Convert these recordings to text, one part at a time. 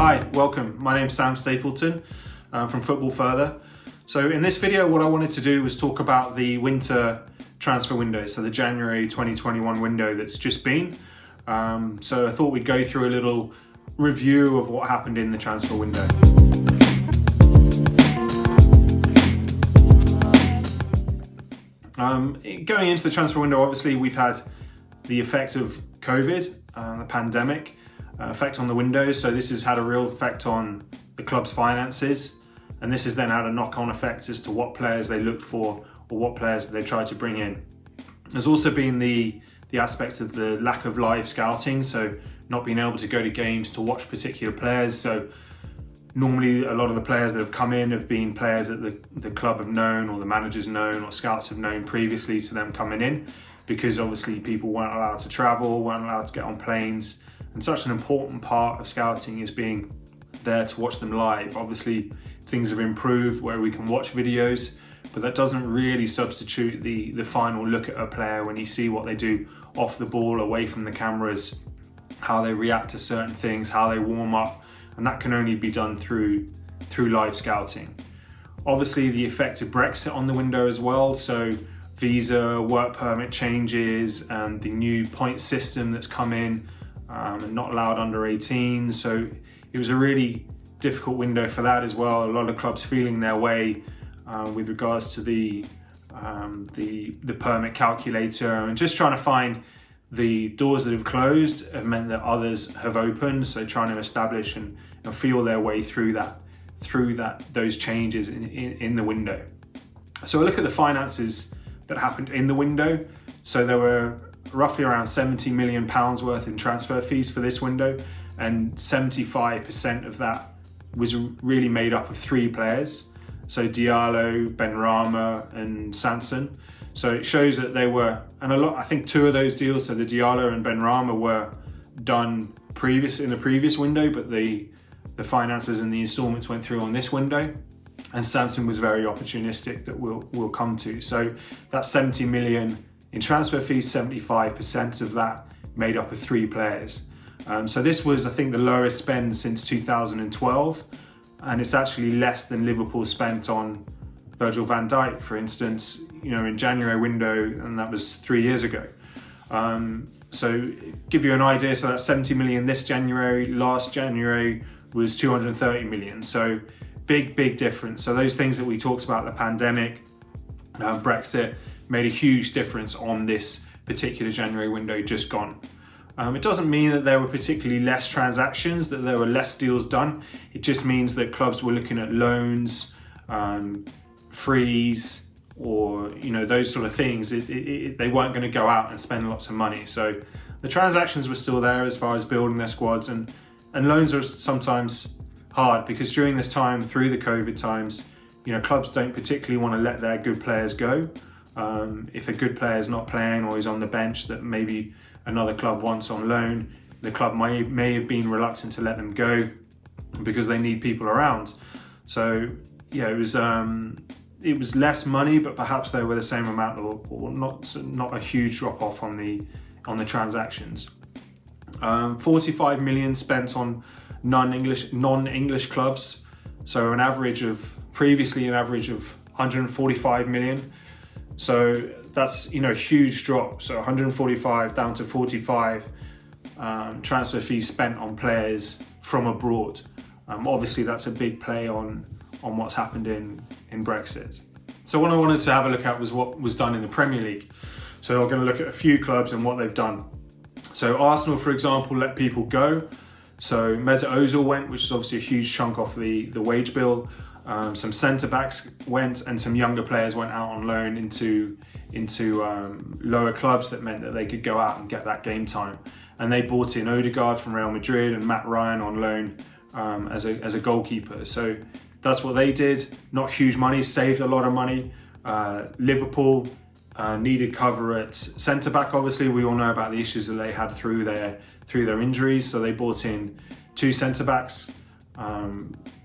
Hi, welcome. My name's Sam Stapleton from Football Further. So in this video, what I wanted to do was talk about the winter transfer window, so the January 2021 window that's just been. So I thought we'd go through a little review of what happened in the transfer window. Going into the transfer window, obviously we've had the effect of COVID, the pandemic, effect on the windows. So this has had a real effect on the club's finances, and this has then had a knock-on effect as to what players they looked for or what players they tried to bring in. There's also been the aspect of the lack of live scouting, so not being able to go to games to watch particular players. So normally a lot of the players that have come in have been players that the club have known, or the managers known, or scouts have known previously to them coming in, because obviously people weren't allowed to travel, weren't allowed to get on planes, and such an important part of scouting is being there to watch them live. Obviously things have improved where we can watch videos, but that doesn't really substitute the final look at a player when you see what they do off the ball, away from the cameras, how they react to certain things, how they warm up, and that can only be done through live scouting. Obviously the effect of Brexit on the window as well, so visa, work permit changes, and the new point system that's come in, and not allowed under 18. So it was a really difficult window for that as well. A lot of clubs feeling their way with regards to the permit calculator, and just trying to find the doors that have closed have meant that others have opened. So trying to establish and feel their way through those changes in the window. So a look at the finances that happened in the window. So there were roughly around £70 million worth in transfer fees for this window, and 75% of that was really made up of three players. So Diallo, Benrahma and Sanson. So it shows that they were, and I think two of those deals, so the Diallo and Benrahma, were done in the previous window, but the finances and the installments went through on this window. And Sanson was very opportunistic, that we'll come to. So that 70 million in transfer fees, 75% of that made up of three players. So this was, I think, the lowest spend since 2012, and it's actually less than Liverpool spent on Virgil van Dijk, for instance, in January window, and that was 3 years ago. So give you an idea, so that's 70 million this January, last January was 230 million. So big difference. So those things that we talked about, the pandemic, Brexit, made a huge difference on this particular January window just gone. It doesn't mean that there were particularly less transactions, that there were less deals done. It just means that clubs were looking at loans, frees, or those sort of things. They weren't going to go out and spend lots of money. So the transactions were still there as far as building their squads, and loans are sometimes hard, because during this time, through the COVID times, clubs don't particularly want to let their good players go. If a good player is not playing, or is on the bench that maybe another club wants on loan, the club may have been reluctant to let them go because they need people around. So yeah, it was less money, but perhaps they were the same amount, or not a huge drop off on the transactions. 45 million spent on non-English clubs. So previously an average of 145 million. So that's a huge drop. So 145 down to 45 transfer fees spent on players from abroad. Obviously that's a big play on what's happened in Brexit. So what I wanted to have a look at was what was done in the Premier League. So I'm going to look at a few clubs and what they've done. So Arsenal, for example, let people go. So Mesut Ozil went, which is obviously a huge chunk off the wage bill. Some centre backs went, and some younger players went out on loan into lower clubs. That meant that they could go out and get that game time. And they brought in Odegaard from Real Madrid and Matt Ryan on loan as a goalkeeper. So that's what they did. Not huge money, saved a lot of money. Liverpool needed cover at centre back. Obviously, we all know about the issues that they had through their injuries. So they brought in two centre backs.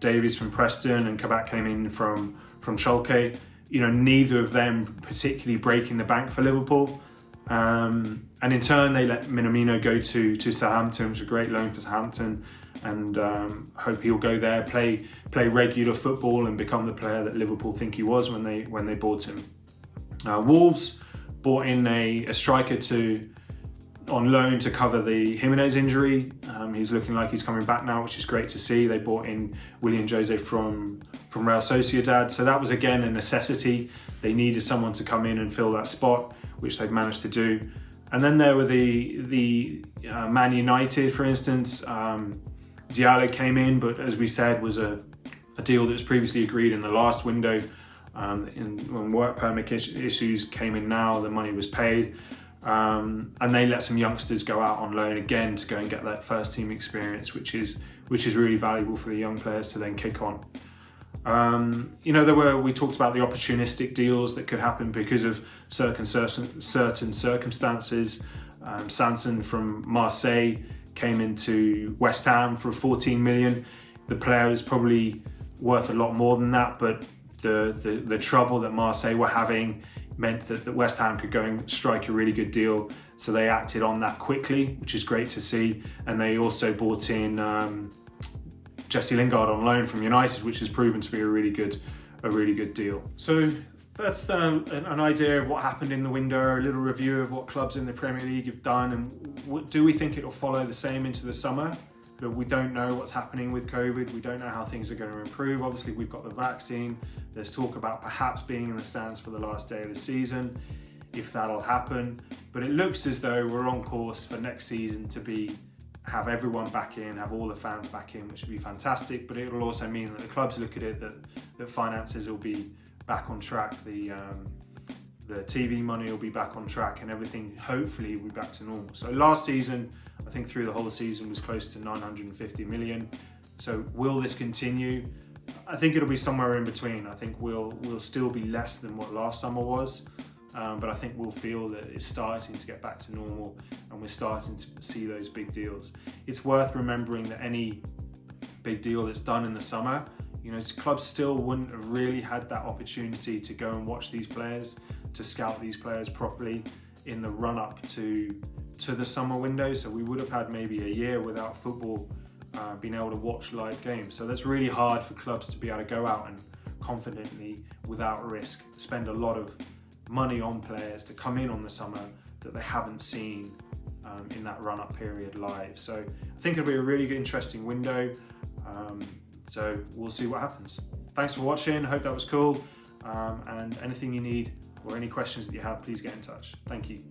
Davies from Preston and Kabak came in from Schalke. Neither of them particularly breaking the bank for Liverpool. And in turn, they let Minamino go to Southampton, which is a great loan for Southampton, and hope he'll go there, play regular football, and become the player that Liverpool think he was when they bought him. Wolves bought in a striker on loan to cover the Jimenez injury. He's looking like he's coming back now, which is great to see. They bought in William Jose from Real Sociedad, so that was again a necessity. They needed someone to come in and fill that spot, which they've managed to do. And then there were the Man United, for instance. Diallo came in, but as we said, was a deal that was previously agreed in the last window. When work permit issues came in now, the money was paid. And they let some youngsters go out on loan again to go and get that first team experience, which is really valuable for the young players to then kick on. We talked about the opportunistic deals that could happen because of certain circumstances. Sanson from Marseille came into West Ham for 14 million. The player is probably worth a lot more than that, but the trouble that Marseille were having meant that West Ham could go and strike a really good deal. So they acted on that quickly, which is great to see. And they also bought in Jesse Lingard on loan from United, which has proven to be a really good deal. So that's an idea of what happened in the window, a little review of what clubs in the Premier League have done, and do we think it will follow the same into the summer? But we don't know what's happening with COVID. We don't know how things are going to improve. Obviously, we've got the vaccine. There's talk about perhaps being in the stands for the last day of the season, if that'll happen. But it looks as though we're on course for next season to have everyone back in, have all the fans back in, which would be fantastic. But it will also mean that the clubs look at it, that finances will be back on track. The TV money will be back on track, and everything hopefully will be back to normal. So last season, I think through the whole season was close to 950 million. So will this continue? I think it'll be somewhere in between. I think we'll still be less than what last summer was, but I think we'll feel that it's starting to get back to normal, and we're starting to see those big deals. It's worth remembering that any big deal that's done in the summer, clubs still wouldn't have really had that opportunity to go and watch these players, to scout these players properly in the run-up to the summer window. So we would have had maybe a year without football being able to watch live games. So that's really hard for clubs to be able to go out and confidently, without risk, spend a lot of money on players to come in on the summer that they haven't seen in that run-up period live. So I think it'll be a really good, interesting window. So we'll see what happens. Thanks for watching. Hope that was cool. And anything you need or any questions that you have, please get in touch. Thank you.